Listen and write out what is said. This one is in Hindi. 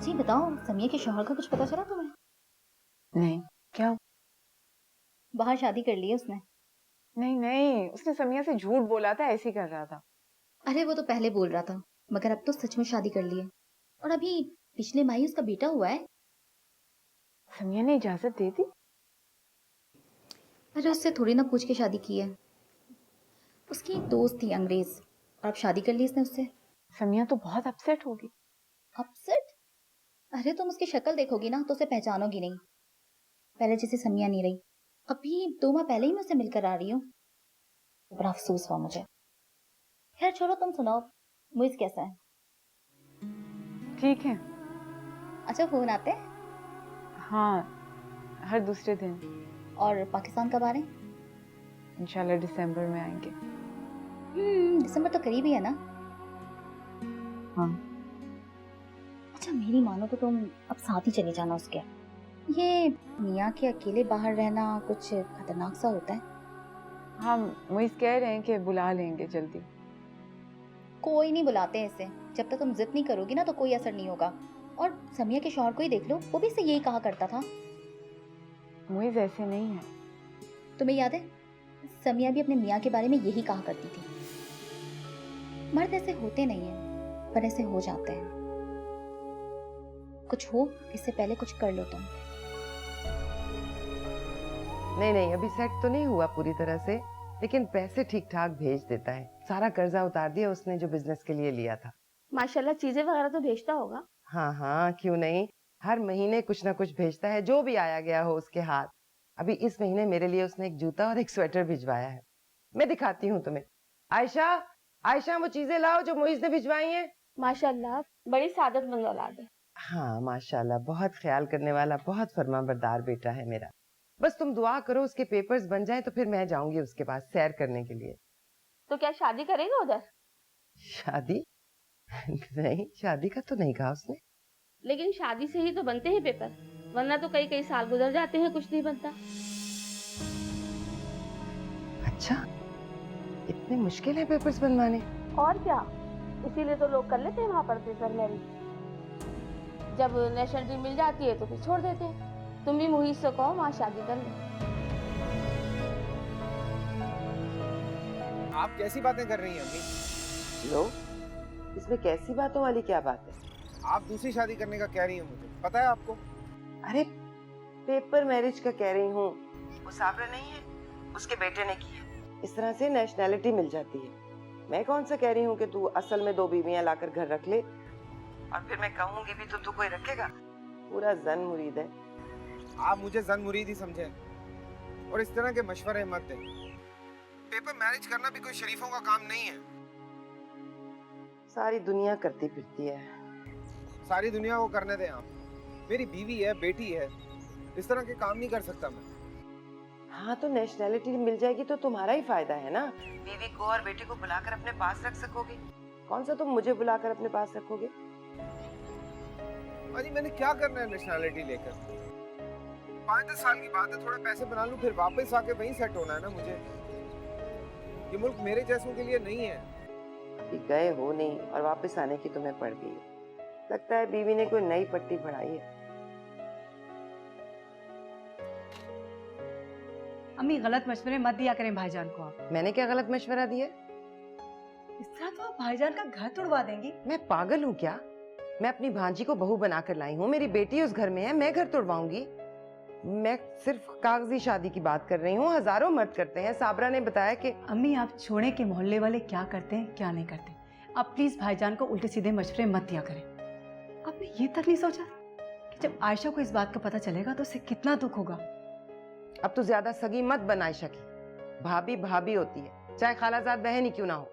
अच्छा ये बताओ, समिया के शौहर का कुछ पता चला तुम्हें? नहीं। क्या? बाहर शादी कर ली है उसने। नहीं नहीं, उसने समिया से झूठ बोला था, ऐसे ही कर रहा था। अरे वो तो पहले बोल रहा था, मगर अब तो सच में शादी कर ली है। और अभी पिछले माह ही उसका बेटा हुआ है। समिया ने इजाजत दे दी? अरे उससे थोड़ी ना पूछ के शादी की है। उसकी एक दोस्त थी अंग्रेज, और अब शादी कर ली इसने उससे। समिया तो बहुत अपसेट होगी। अपसेट? अरे तुम उसकी शक्ल देखोगी ना तो उसे पहचानोगी नहीं। पहले जैसे समिया नहीं रही। अभी 2 माह पहले ही मैं उससे मिलकर आ रही हूँ। बड़ा अफसोस हुआ मुझे। खैर छोड़ो, तुम सुनाओ, मुझे कैसा है? ठीक है। अच्छा फोन आते हैं? हाँ, हर दूसरे दिन। और पाकिस्तान कब आ रहे हैं? इंशाल्लाह दिसंबर में आएंगे। दिसंबर तो करीब ही है ना। हाँ। अच्छा मेरी मानो तो तुम अब साथ ही चले जाना उसके। ये मियाँ के अकेले बाहर रहना कुछ खतरनाक सा होता है। हम वही कह रहे हैं कि बुला लेंगे जल्दी। कोई नहीं बुलाते हैं इसे। जब तक तुम जिद नहीं करोगी ना तो कोई असर नहीं होगा। और समिया के शौहर को ही देख लो, वो भी इसे यही कहा करता था। मुइज ऐसे नहीं है। तुम्हें याद है, समिया भी अपने मियाँ के बारे में यही कहा करती थी। मर्द ऐसे होते नहीं है, पर ऐसे हो जाते हैं। कुछ हो इससे पहले कुछ कर लो तुम। नहीं नहीं, अभी सेट तो नहीं हुआ पूरी तरह से, लेकिन पैसे ठीक ठाक भेज देता है। सारा कर्जा उतार दिया उसने जो बिजनेस के लिए लिया था। माशाल्लाह, चीजें वगैरह तो भेजता होगा। हाँ हाँ, क्यों नहीं, हर महीने कुछ ना कुछ भेजता है, जो भी आया गया हो उसके हाथ। अभी इस महीने मेरे लिए उसने एक जूता और एक स्वेटर भिजवाया है। मैं दिखाती हूँ तुम्हें। आयशा, आयशा वो चीजें लाओ जो मोइज ने भिजवाई हैं। माशाल्लाह, बड़ी सादतमंद औलाद है। हाँ माशाल्लाह, बहुत ख्याल करने वाला, बहुत फरमाबरदार बेटा है मेरा। बस तुम दुआ करो उसके पेपर्स बन जाए तो फिर मैं जाऊंगी उसके पास सैर करने के लिए। तो क्या शादी करेगा उधर? शादी? नहीं, शादी का तो नहीं कहा उसने। लेकिन शादी से ही तो बनते हैं पेपर, वरना तो कई कई साल गुजर जाते हैं, कुछ नहीं बनता। अच्छा, इतने मुश्किल है पेपर्स बनवाने? और क्या, इसीलिए तो लोग कर लेते हैं वहाँ पर पेपर मैरिज। जब नेशनलिटी मिल जाती है तो फिर छोड़ देते हैं। तुम भी मुहीस से कहो वहाँ शादी कर ले। आप कैसी बातें कर रही हैं अम्मी? लो, इसमें कैसी बातों वाली क्या बात है? आप दूसरी शादी करने का कह रही हैं, मुझे पता है आपको। अरे पेपर मैरिज का कह रही हूँ। वो साबरा नहीं है, उसके बेटे ने की है। इस तरह से नेशनैलिटी मिल जाती है। मैं कौन सा कह रही हूँ कि तू असल में 2 बीवियां लाकर घर रख ले, और फिर मैं कहूंगी भी तो तू कोई रखेगा? पूरा जन मुरीद है। आप मुझे जन मुरीद ही समझे और इस तरह के मशवरे मत दें। पेपर मैरिज करना भी कोई शरीफों का काम नहीं है। सारी दुनिया करती फिरती है। सारी दुनिया को करने दें आप। मेरी बीवी है, बेटी है, इस तरह के काम नहीं कर सकता मैं। हाँ तो नेशनैलिटी मिल जाएगी तो तुम्हारा ही फायदा है ना। बीवी को और बेटी को बुलाकर अपने पास रख सकोगे। कौन सा तुम मुझे बुलाकर अपने पास रखोगे? अजी मैंने क्या करना है नेशनैलिटी लेकर? 5-10 साल की बात है, थोड़े पैसे बना लूं फिर वापस आके वहीं सेट होना है ना मुझे। ये मुल्क मेरे जैसों के लिए नहीं है। अभी गए हो नहीं और वापस आने की तुम्हें पड़ गई है। लगता है बीवी ने कोई नई पट्टी बढ़ाई है। अम्मी गलत मशवरे मत दिया करें भाईजान को आप। मैंने क्या गलत मशवरा दिया? इस तरह तो आप भाईजान का घर तोड़वा देंगी। मैं पागल हूँ क्या? मैं अपनी भांजी को बहू बनाकर लाई हूँ, मेरी बेटी उस घर में है, मैं घर तोड़वाऊंगी? मैं सिर्फ कागजी शादी की बात कर रही हूँ, हजारों मर्द करते हैं। साबरा ने बताया कि अम्मी आप छोड़े के मोहल्ले वाले क्या करते हैं क्या नहीं करते। आप प्लीज भाईजान को उल्टे सीधे मशवरे मत दिया करें। आपने ये तक नहीं सोचा कि जब आयशा को इस बात का पता चलेगा तो उसे कितना दुख होगा। अब तो ज्यादा सगी मत बन आयशा की। भाभी भाभी होती है, चाहे खालाजाद बहन ही क्यों ना हो।